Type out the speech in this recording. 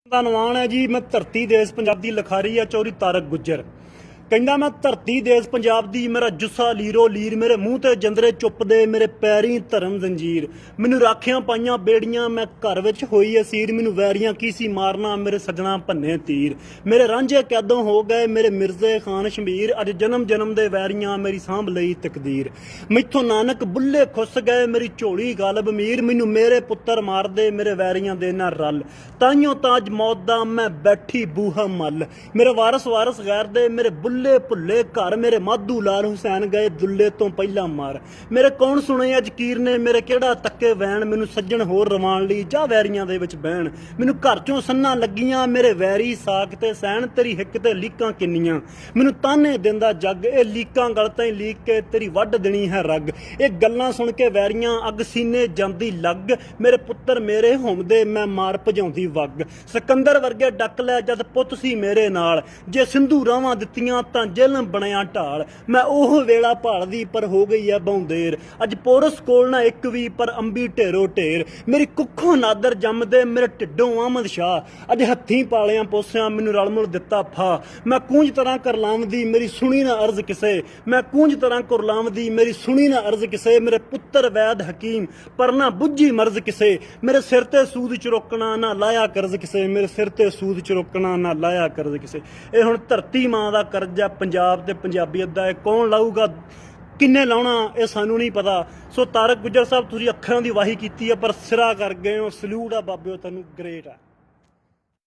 ਦਾ ਨਵਾਨ ਹੈ ਜੀ। ਮੈਂ ਧਰਤੀ ਦੇਸ ਪੰਜਾਬ ਦੀ ਲਖਾਰੀ ਆ ਚੌਰੀ ਤਾਰਕ ਗੁੱਜਰ ਕਹਿੰਦਾ ਮੈਂ ਧਰਤੀ ਦੇਸ ਪੰਜਾਬ ਦੀ, ਮੇਰਾ ਜੁੱਸਾ ਲੀਰੋ ਲੀਰ, ਮੇਰੇ ਮੂੰਹ ਤੇ ਜੰਦਰੇ ਚੁੱਪਦੇ, ਮੇਰੇ ਪੈਰੀਂ ਧਰਮ ਜ਼ੰਜੀਰ, ਮੈਨੂੰ ਰਾਖਿਆਂ ਪਾਈਆਂ ਬੇੜੀਆਂ, ਮੈਂ ਘਰ ਵਿੱਚ ਹੋਈ ਅਸੀਰ, ਮੈਨੂੰ ਵੈਰੀਆਂ ਕੀ ਸੀ ਮਾਰਨਾ, ਮੇਰੇ ਸੱਜਣਾ ਭੰਨੇ ਤੀਰ, ਮੇਰੇ ਰਾਂਝੇ ਕੈਦੋਂ ਹੋ ਗਏ, ਮੇਰੇ ਮਿਰਜ਼ੇ ਖਾਨ ਸ਼ਮੀਰ, ਅੱਜ ਜਨਮ ਜਨਮ ਦੇ ਵੈਰੀਆਂ ਮੇਰੀ ਸਾਂਭ ਲਈ ਤਕਦੀਰ, ਮੈਥੋਂ ਨਾਨਕ ਬੁੱਲੇ ਖੁੱਸ ਗਏ, ਮੇਰੀ ਝੋਲੀ ਗਲਬ ਮੀਰ, ਮੈਨੂੰ ਮੇਰੇ ਪੁੱਤਰ ਮਾਰਦੇ, ਮੇਰੇ ਵੈਰੀਆਂ ਦੇ ਨਾਲ ਰਲ, ਤਾਈਓ ਤਾਜ ਮੌਤ ਦਾ ਮੈਂ ਬੈਠੀ ਬੂਹਾ ਮੱਲ, ਮੇਰੇ ਵਾਰਸ ਗੈਰ ਦੇ, ਮੇਰੇ ਬੁੱਲੇ ਭੁੱਲੇ ਘਰ, ਮੇਰੇ ਮਾਧੂ ਲਾਲ ਹੁਸੈਨ ਗਏ ਦੁੱਲੇ ਤੋਂ ਪਹਿਲਾਂ ਮਾਰ, ਮੇਰੇ ਕੌਣ ਸੁਣੇ ਅੱਜ ਕੀਰ ਨੇ, ਮੇਰੇ ਕਿਹੜਾ ਤੱਕੇ ਵੈਣ, ਮੈਨੂੰ ਸੱਜਣ ਹੋਰ ਰਵਾਨ ਲਈ ਜਾ ਵੈਰੀਆਂ ਦੇ ਵਿੱਚ ਬਹਿਣ, ਮੈਨੂੰ ਘਰ ਚੋਂ ਸੰਨਾਂ ਲੱਗੀਆਂ, ਮੇਰੇ ਵੈਰੀ ਸਾਕ ਤੇ ਸਹਿਣ, ਤੇਰੀ ਹਿੱਕ ਤੇ ਲੀਕਾਂ ਕਿੰਨੀਆਂ, ਮੈਨੂੰ ਤਾਨੇ ਦਿੰਦਾ ਜੱਗ, ਇਹ ਲੀਕਾਂ ਗਲ ਤਾਂ ਲੀਕ ਕੇ ਤੇਰੀ ਵੱਢ ਦੇਣੀ ਹੈ ਰੱਗ, ਇਹ ਗੱਲਾਂ ਸੁਣ ਕੇ ਵੈਰੀਆਂ ਅੱਗ ਸੀਨੇ ਜਾਂਦੀ ਲੱਗ, ਮੇਰੇ ਪੁੱਤਰ ਮੇਰੇ ਹੁੰਦੇ ਮੈਂ ਮਾਰ ਭਜਾਉਂਦੀ ਵੱਗ, ਸਿਕੰਦਰ ਵਰਗੇ ਡੱਕ ਲੈ ਜਦ ਪੁੱਤ ਸੀ ਮੇਰੇ ਨਾਲ, ਜੇ ਸਿੰਧੂ ਰਾਵਾਂ ਦਿੱਤੀਆਂ ਤਾਂ ਜੇਲ੍ਹ ਬਣਿਆ ਢਾਲ, ਮੈਂ ਉਹ ਵੇਲਾ ਭਾਲਦੀ ਪਰ ਹੋ ਗਈ ਐ ਬੌਂਦੇਰ, ਅੱਜ ਪੋਰਸ ਕੋਲ ਨਾ ਇੱਕ ਵੀ ਪਰ ਅੰਬੀ ਢੇਰੋ ਢੇਰ, ਮੇਰੀ ਕੁੱਖੋਂ ਨਾਦਰ ਜੰਮਦੇ, ਮੇਰੇ ਢਿੱਡੋਂ ਆਮਦ ਸ਼ਾਹ, ਅੱਜ ਹੱਥੀਂ ਪਾਲਿਆਂ ਪੋਸਿਆਂ ਮੈਨੂੰ ਰਲਮੁਲ ਦਿੱਤਾ ਫਾ, ਮੈਂ ਕੂੰਜ ਤਰ੍ਹਾਂ ਕਰਲਾਮਦੀ ਮੇਰੀ ਸੁਣੀ ਨਾ ਅਰਜ਼ ਕਿਸੇ, ਮੈਂ ਕੂੰਜ ਤਰ੍ਹਾਂ ਕੁਰਲਾਮਦੀ ਮੇਰੀ ਸੁਣੀ ਨਾ ਅਰਜ਼ ਕਿਸੇ, ਮੇਰੇ ਪੁੱਤਰ ਵੈਦ ਹਕੀਮ ਪਰ ਨਾ ਬੁੱਝੀ ਮਰਜ਼ ਕਿਸੇ, ਮੇਰੇ ਸਿਰ ਤੇ ਸੂਦ ਚੁਰੋਕਣਾ ਨਾ ਲਾਇਆ ਕਰਜ਼ ਕਿਸੇ, ਮੇਰੇ ਸਿਰ ਤੇ ਸੂਦ ਚੁਰੋਕਣਾ ਨਾ ਲਾਇਆ ਕਰਜ਼ ਕਿਸੇ, ਇਹ ਹੁਣ ਧਰਤੀ ਮਾਂ ਦਾ ਕਰਜ਼ਾ ਪੰਜਾਬ ਤੇ ਪੰਜਾਬੀਅਤ ਦਾ, ਇਹ ਕੌਣ ਲਾਊਗਾ, ਕਿੰਨੇ ਲਾਉਣਾ ਇਹ ਸਾਨੂੰ ਨਹੀਂ ਪਤਾ। ਸੋ ਤਾਰਕ ਗੁੱਜਰ ਸਾਹਿਬ ਤੁਸੀਂ ਅੱਖਰਾਂ ਦੀ ਵਾਹੀ ਕੀਤੀ ਹੈ ਪਰ ਸਿਰਾ ਕਰ ਗਏ ਹੋ, ਸਲੂਟ ਆ ਬਾਬਿਓ, ਤੈਨੂੰ ਗ੍ਰੇਟ ਆ।